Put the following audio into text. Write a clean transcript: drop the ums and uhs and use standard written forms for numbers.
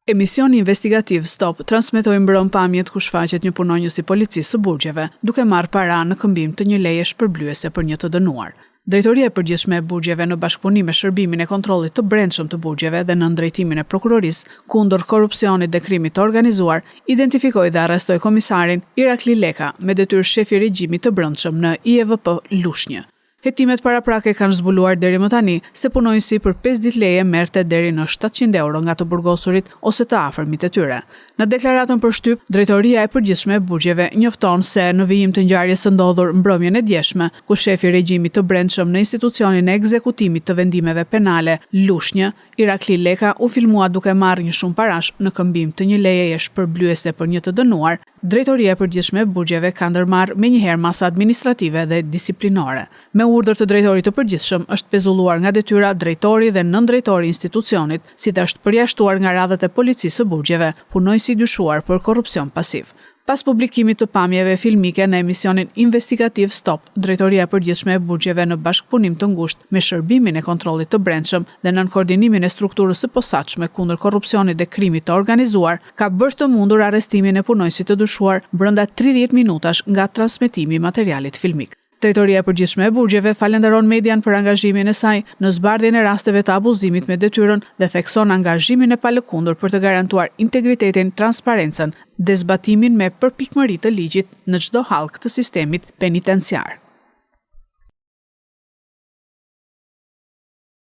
Emisioni investigativ Stop transmetoi mbrëm pamjet ku shfaqet një punonjës i policisë së Burgjeve, duke marrë para në këmbim të një leje shpërblyese për një të dënuar. Drejtoria e Përgjithshme e Burgjeve në bashkëpunim me Shërbimin e Kontrollit të Brendshëm të Burgjeve dhe në ndrejtimin e prokurorisë kundër korrupsionit dhe krimit të organizuar, identifikoi dhe arrestoi komisarin Irakli Leka me detyrë shefi i regjimit të brendshëm në IEVP Lushnjë. Hetimet paraprake kanë zbuluar deri më tani se punonjësi për 5 ditë leje merrte deri në 700 euro nga të burgosurit ose të afërmit e tyre. Në deklaratën për shtyp, Drejtoria e Përgjithshme e Burgjeve njofton se në vijim të ngjarjes së ndodhur mbrëmjen e djeshme, ku shefi i regjimit të brendshëm në institucionin e ekzekutimit të vendimeve penale Lushnjë, Irakli Leka, u filmua duke marrë një shumë parash në këmbim të një lejeje shpërblyese për një të dënuar. Drejtoria e Përgjithshme e Burgjeve ka ndërmarrë menjëherë masa administrative dhe disiplinore. Me urdhër të drejtorit të përgjithshëm është pezulluar nga detyra drejtori dhe nëndrejtori i institucionit, si dhe është përjashtuar nga radhët e policisë së Burgjeve, punonjësi dyshuar për korrupsion pasiv. Pas publikimit të pamjeve filmike në emisionin investigativ Stop, Drejtoria e Përgjithshme e Burgjeve në bashkëpunim të ngushtë me Shërbimin e Kontrollit të Brendshëm dhe nën koordinimin e strukturës së posaçme kundër korrupsionit dhe krimit të organizuar, ka bërë të mundur arrestimin e punonjësit të dyshuar brenda 30 minutash nga transmetimi i materialit filmik. Drejtoria e Përgjithshme e Burgjeve falenderon median për angazhimin e saj në zbardhjen e rasteve të abuzimit me detyrën dhe thekson angazhimin e palëkundur për të garantuar integritetin, transparencën dhe zbatimin me përpikmëri të ligjit në çdo hallk të sistemit penitenciar.